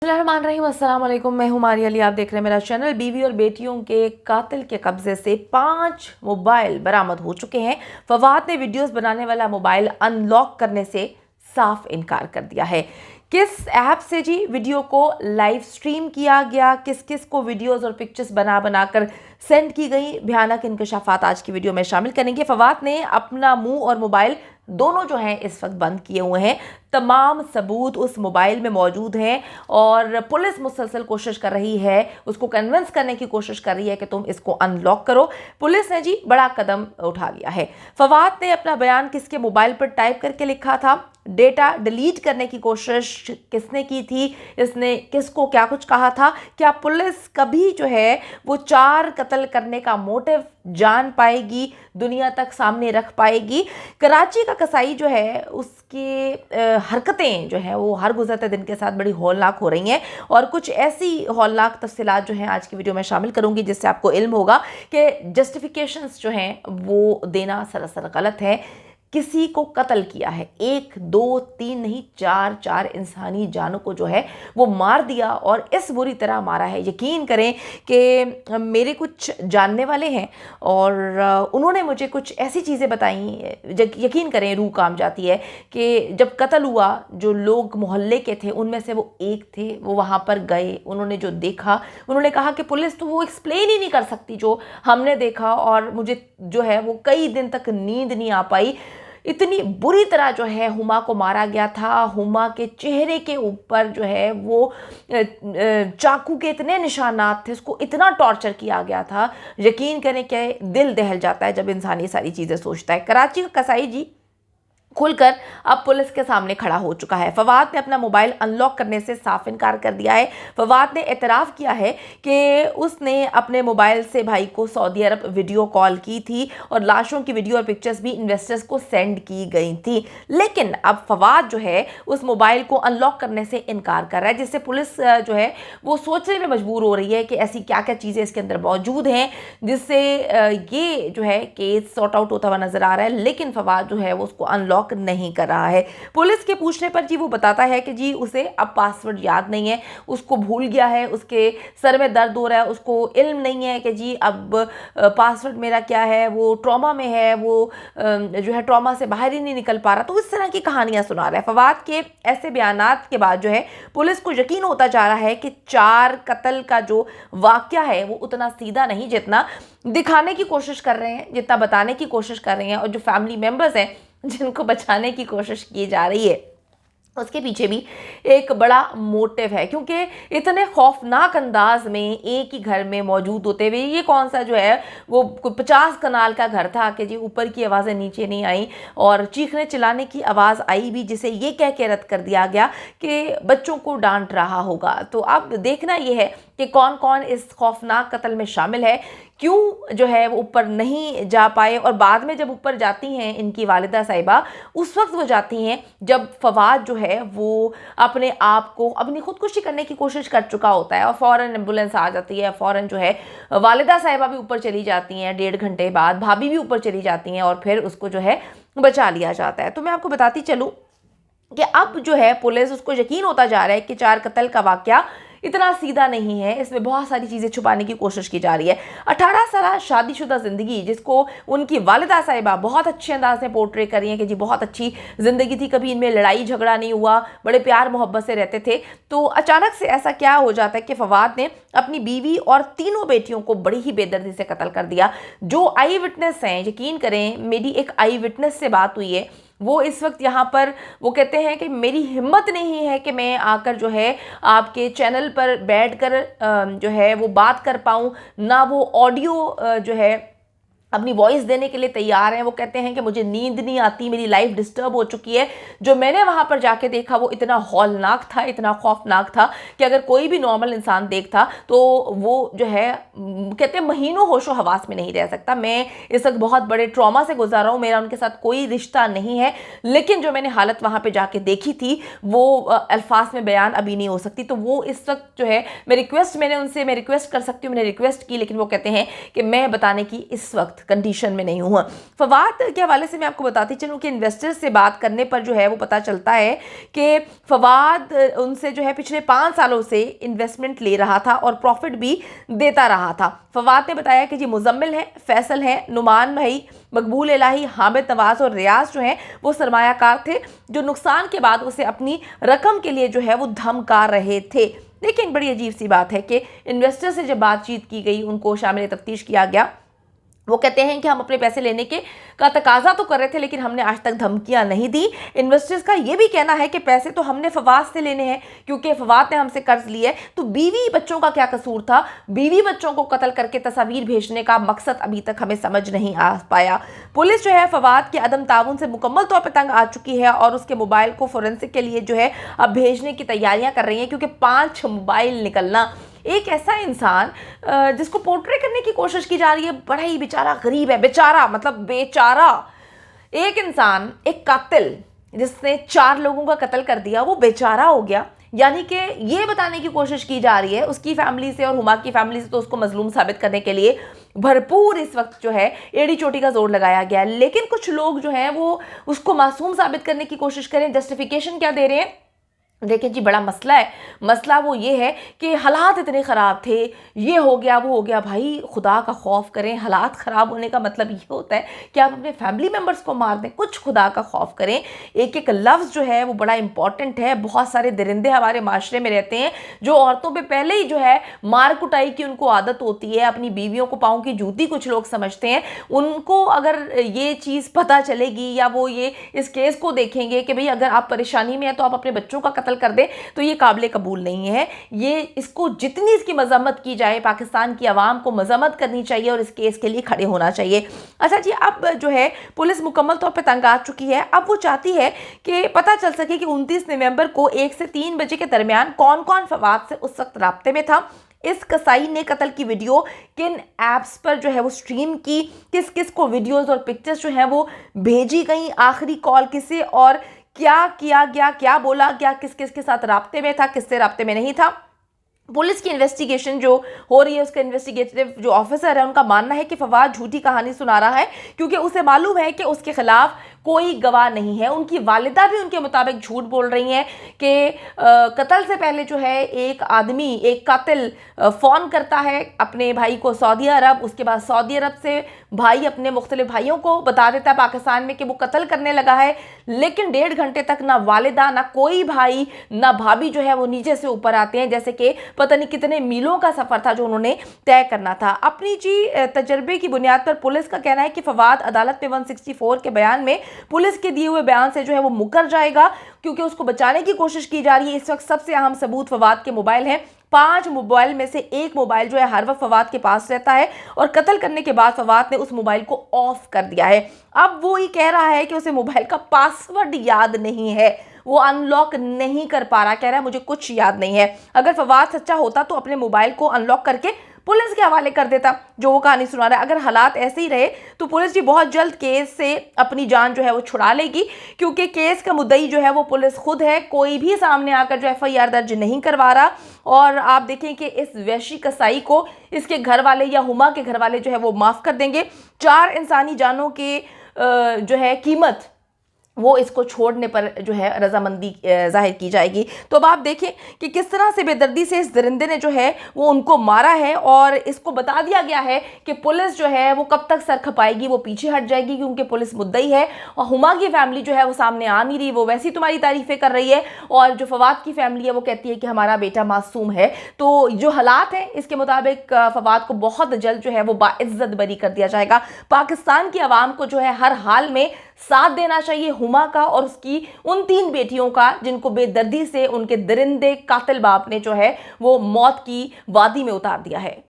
अस्सलाम वालेकुम, मैं हूं मारिया अली। आप देख रहे हैं मेरा चैनल। बीवी और बेटियों के कातिल के कब्जे से 5 मोबाइल बरामद हो चुके हैं। फवाद ने वीडियोस बनाने वाला मोबाइल अनलॉक करने से साफ इनकार कर दिया है। किस ऐप से जी वीडियो को लाइव स्ट्रीम किया गया, किस किस को वीडियोस और पिक्चर्स बनाकर सेंड की गई, भयानक इंकशाफात आज की वीडियो में शामिल करेंगे। फवाद ने अपना मुंह और मोबाइल दोनों जो हैं इस वक्त बंद किए हुए हैं। तमाम सबूत उस मोबाइल में मौजूद हैं और पुलिस मुसलसल कोशिश कर रही है, उसको कन्विंस करने की कोशिश कर रही है कि तुम इसको अनलॉक करो। पुलिस ने जी बड़ा कदम उठा लिया है। फवाद ने अपना बयान किसके मोबाइल पर टाइप करके लिखा था, डेटा डिलीट करने की कोशिश किसने की थी, इसने किसको क्या कुछ कहा था, क्या पुलिस कभी जो है वो 4 कत्ल करने का मोटिव जान पाएगी, दुनिया तक सामने रख पाएगी। कराची का कसाई जो है उसकी हरकतें जो हैं वो हर गुजरते दिन के साथ बड़ी हौलनाक हो रही हैं और कुछ ऐसी हौलनाक तफसीलात जो हैं आज की वीडियो में शामिल करूंगी जिससे आपको इल्म होगा कि जस्टिफिकेशंस जो हैं वो देना सरासर गलत है। किसी को कत्ल किया है, 1 2 3 नहीं, 4 इंसानी जानों को जो है वो मार दिया और इस बुरी तरह मारा है। यकीन करें कि मेरे कुछ जानने वाले हैं और उन्होंने मुझे कुछ ऐसी चीज़ें बताई, यकीन करें रूह काम जाती है कि जब कत्ल हुआ जो लोग मोहल्ले के थे उनमें से वो एक थे, वो वहाँ पर गए, उन्होंने जो देखा उन्होंने कहा कि पुलिस तो वो एक्सप्लेन ही नहीं कर सकती जो हमने देखा और मुझे जो है वो कई दिन तक नींद नहीं आ पाई। इतनी बुरी तरह जो है हुमा को मारा गया था। हुमा के चेहरे के ऊपर जो है वो चाकू के इतने निशानात थे, उसको इतना टॉर्चर किया गया था, यकीन करें कि दिल दहल जाता है जब इंसान ये सारी चीज़ें सोचता है। कराची का कसाई जी खुलकर अब पुलिस के सामने खड़ा हो चुका है। फवाद ने अपना मोबाइल अनलॉक करने से साफ इनकार कर दिया है। फवाद ने एतराफ़ किया है कि उसने अपने मोबाइल से भाई को सऊदी अरब वीडियो कॉल की थी और लाशों की वीडियो और पिक्चर्स भी इन्वेस्टर्स को सेंड की गई थी। लेकिन अब फवाद जो है उस मोबाइल को अनलॉक करने से इनकार कर रहा है, जिससे पुलिस जो है वो सोचने में मजबूर हो रही है कि ऐसी क्या क्या चीज़ें इसके अंदर मौजूद हैं जिससे ये जो है केस सॉर्ट आउट होता हुआ नजर आ रहा है। लेकिन फवाद जो है वो उसको अनलॉक नहीं कर रहा है। पुलिस के पूछने पर जी वो बताता है कि जी उसे अब पासवर्ड याद नहीं है, उसको भूल गया है, उसके सर में दर्द हो रहा है, उसको इल्म नहीं है कि जी अब पासवर्ड मेरा क्या है, वो ट्रॉमा में है, वो जो है ट्रॉमा से बाहर ही नहीं निकल पा रहा। तो इस तरह की कहानियां सुना रहा है। फवाद के ऐसे बयानात के बाद जो है पुलिस को यकीन होता जा रहा है कि 4 कत्ल का जो वाकया है वो उतना सीधा नहीं जितना दिखाने की कोशिश कर रहे हैं, जितना बताने की कोशिश कर रहे हैं और जो फैमिली मेंबर्स हैं जिनको बचाने की कोशिश की जा रही है उसके पीछे भी एक बड़ा मोटिव है। क्योंकि इतने खौफनाक अंदाज में एक ही घर में मौजूद होते हुए ये कौन सा जो है वो 50 कनाल का घर था कि जी ऊपर की आवाज़ें नीचे नहीं आई और चीखने चिल्लाने की आवाज़ आई भी, जिसे ये कह के रद्द कर दिया गया कि बच्चों को डांट रहा होगा। तो अब देखना ये है कि कौन कौन इस खौफनाक कत्ल में शामिल है, क्यों जो है वो ऊपर नहीं जा पाए और बाद में जब ऊपर जाती हैं इनकी वालिदा साहिबा उस वक्त वो जाती हैं जब फवाद जो है वो अपने आप को अपनी खुदकुशी करने की कोशिश कर चुका होता है और फ़ौरन एम्बुलेंस आ जाती है, फ़ौरन जो है वालिदा साहिबा भी ऊपर चली जाती हैं, 1.5 घंटे बाद भाभी भी ऊपर चली जाती हैं और फिर उसको जो है बचा लिया जाता है। तो मैं आपको बताती चलूँ कि अब जो है पुलिस उसको यकीन होता जा रहा है कि 4 कत्ल का वाकया इतना सीधा नहीं है, इसमें बहुत सारी चीज़ें छुपाने की कोशिश की जा रही है। 18 साल शादीशुदा ज़िंदगी जिसको उनकी वालिदा साहिबा बहुत अच्छे अंदाज में पोर्ट्रे कर रही हैं कि जी बहुत अच्छी ज़िंदगी थी, कभी इनमें लड़ाई झगड़ा नहीं हुआ, बड़े प्यार मोहब्बत से रहते थे। तो अचानक से ऐसा क्या हो जाता है कि फवाद ने अपनी बीवी और तीनों बेटियों को बड़ी ही बेदर्दी से कत्ल कर दिया। जो आई विटनेस हैं, यकीन करें मेरी एक आई विटनेस से बात हुई है, वो इस वक्त यहाँ पर वो कहते हैं कि मेरी हिम्मत नहीं है कि मैं आकर जो है आपके चैनल पर बैठकर जो है वो बात कर पाऊँ, ना वो ऑडियो जो है अपनी वॉइस देने के लिए तैयार हैं। वो कहते हैं कि मुझे नींद नहीं आती, मेरी लाइफ डिस्टर्ब हो चुकी है। जो मैंने वहाँ पर जाके देखा वो इतना हौलनाक था, इतना खौफनाक था कि अगर कोई भी नॉर्मल इंसान देखता तो वो जो है कहते हैं महीनों होशो हवास में नहीं रह सकता। मैं इस वक्त बहुत बड़े ट्रॉमा से गुजर रहा हूँ, मेरा उनके साथ कोई रिश्ता नहीं है, लेकिन जो मैंने हालत वहाँ पर जाके देखी थी वो अल्फाज में बयान अभी नहीं हो सकती। तो वो इस वक्त जो है मैं रिक्वेस्ट कर सकती हूँ, मैंने रिक्वेस्ट की, लेकिन वो कहते हैं कि मैं बताने की इस वक्त कंडीशन में नहीं हूँ। फवाद के हवाले से मैं आपको बताती चलूँ कि इन्वेस्टर्स से बात करने पर जो है वो पता चलता है कि फवाद उनसे जो है पिछले 5 सालों से इन्वेस्टमेंट ले रहा था और प्रॉफिट भी देता रहा था। फवाद ने बताया कि जी मुजम्मिल हैं, फैसल हैं, नुमान भाई, मकबूल इलाही, हामिद नवाज और रियाज जो हैं वो सरमायाकार थे जो नुकसान के बाद उसे अपनी रकम के लिए जो है वो धमका रहे थे। लेकिन बड़ी अजीब सी बात है कि इन्वेस्टर से जब बातचीत की गई, उनको शामिल तफ्तीश किया गया, वो कहते हैं कि हम अपने पैसे लेने का तकाजा तो कर रहे थे लेकिन हमने आज तक धमकियां नहीं दी। इन्वेस्टर्स का ये भी कहना है कि पैसे तो हमने फवाद से लेने हैं क्योंकि फवाद ने हमसे कर्ज लिया है, तो बीवी बच्चों का क्या कसूर था? बीवी बच्चों को कत्ल करके तस्वीर भेजने का मकसद अभी तक हमें समझ नहीं आ पाया। पुलिस जो है फवाद के अदम ताउन से मुकम्मल तौर पर तंग आ चुकी है और उसके मोबाइल को फोरेंसिक के लिए जो है अब भेजने की तैयारियां कर रही है क्योंकि 5 मोबाइल निकलना, एक ऐसा इंसान जिसको पोर्ट्रे करने की कोशिश की जा रही है, बड़ा ही बेचारा गरीब है, बेचारा मतलब बेचारा एक इंसान, एक कातिल जिसने 4 लोगों का कत्ल कर दिया, वो बेचारा हो गया। यानी कि ये बताने की कोशिश की जा रही है उसकी फैमिली से और हुमा की फैमिली से, तो उसको मजलूम साबित करने के लिए भरपूर इस वक्त जो है एड़ी चोटी का जोर लगाया गया है। लेकिन कुछ लोग जो हैं वो उसको मासूम साबित करने की कोशिश करें, जस्टिफिकेशन क्या दे रहे हैं? देखिए जी, बड़ा मसला है। मसला वो ये है कि हालात इतने ख़राब थे, ये हो गया वो हो गया। भाई खुदा का खौफ करें। हालात ख़राब होने का मतलब ये होता है कि आप अपने फैमिली मेम्बर्स को मार दें। कुछ खुदा का खौफ करें। एक एक लफ्ज़ जो है वो बड़ा इंपॉर्टेंट है। बहुत सारे दरिंदे हमारे माशरे में रहते हैं जो औरतों पर पहले ही जो है मार कुटाई की उनको आदत होती है, अपनी बीवियों को पाँव की जूती कुछ लोग समझते हैं। उनको अगर ये चीज़ पता चलेगी या वो ये इस केस को देखेंगे कि भाई अगर आप परेशानी में हैं तो आप अपने बच्चों का कत्ल कर दे, तो ये काबिल कबूल नहीं है। ये इसको जितनी इसकी मजम्मत की जाए, पाकिस्तान की आवाम को मजम्मत करनी चाहिए और इस केस के लिए खड़े होना चाहिए। अच्छा जी, अब जो है पुलिस मुकम्मल तौर पे तंग आ चुकी है। अब वो चाहती है कि पता चल सके कि 29 नवंबर को 1 से 3 बजे के दरमियान कौन कौन फवाद से उस वक्त राब्ते में था, इस कसाई ने कत्ल की वीडियो किन ऐप्स पर जो है वो स्ट्रीम की, किस किस को वीडियोस और पिक्चर्स जो है वो भेजी गई, आखिरी कॉल किसे और क्या किया गया, क्या बोला गया, किस किस के साथ राब्ते में था, किससे राब्ते में नहीं था। पुलिस की इन्वेस्टिगेशन जो हो रही है, उसका इन्वेस्टिगेटिव जो ऑफिसर है उनका मानना है कि फवाद झूठी कहानी सुना रहा है क्योंकि उसे मालूम है कि उसके खिलाफ कोई गवाह नहीं है। उनकी वालिदा भी उनके मुताबिक झूठ बोल रही हैं कि कत्ल से पहले जो है एक आदमी, एक कातिल फ़ोन करता है अपने भाई को सऊदी अरब, उसके बाद सऊदी अरब से भाई अपने मुख्तलिफ भाइयों को बता देता है पाकिस्तान में कि वो कत्ल करने लगा है, लेकिन 1.5 घंटे तक ना वालिदा, ना कोई भाई, ना भाभी जो है वो नीचे से ऊपर आते हैं, जैसे कि पता नहीं कितने मीलों का सफ़र था जो उन्होंने तय करना था। अपनी जी तजर्बे की बुनियाद पर पुलिस का कहना है कि फवाद अदालत में 164 के बयान में पुलिस के दिए हुए बयान से जो है वो मुकर जाएगा क्योंकि उसको बचाने की कोशिश की जा रही है। इस वक्त सबसे अहम सबूत फवाद के मोबाइल हैं। 5 मोबाइल में से एक मोबाइल जो है हर वक्त फवाद के पास रहता है और कत्ल करने के बाद फवाद ने उस मोबाइल को ऑफ कर दिया है। अब वो ही कह रहा है कि उसे मोबाइल का पासवर्ड याद नहीं है, वो अनलॉक नहीं कर पा रहा, कह रहा है मुझे कुछ याद नहीं है। अगर फवाद सच्चा होता तो अपने मोबाइल को अनलॉक करके पुलिस के हवाले कर देता जो वो कहानी सुना रहा है। अगर हालात ऐसे ही रहे तो पुलिस जी बहुत जल्द केस से अपनी जान जो है वो छुड़ा लेगी क्योंकि केस का मुद्दई जो है वो पुलिस खुद है। कोई भी सामने आकर जो FIR दर्ज नहीं करवा रहा। और आप देखें कि इस वैशी कसाई को इसके घर वाले या हुमा के घर वाले जो है वो माफ़ कर देंगे। 4 इंसानी जानों के जो है कीमत वो इसको छोड़ने पर जो है रजामंदी जाहिर की जाएगी। तो अब आप देखें कि किस तरह से बेदर्दी से इस दरिंदे ने जो है वो उनको मारा है और इसको बता दिया गया है कि पुलिस जो है वो कब तक सर खपाएगी, वो पीछे हट जाएगी क्योंकि पुलिस मुद्दई है। और हुमा की फैमिली जो है वो सामने आ नहीं रही, वो वैसी तुम्हारी तारीफ़ें कर रही है। और जो फवाद की फैमिली है वो कहती है कि हमारा बेटा मासूम है। तो जो हालात हैं इसके मुताबिक फवाद को बहुत जल्द जो है वो बाइज्जत बरी कर दिया जाएगा। पाकिस्तान की आवाम को जो है हर हाल में साथ देना चाहिए हुमा का और उसकी उन 3 बेटियों का जिनको बेदर्दी से उनके दरिंदे कातिल बाप ने जो है वो मौत की वादी में उतार दिया है।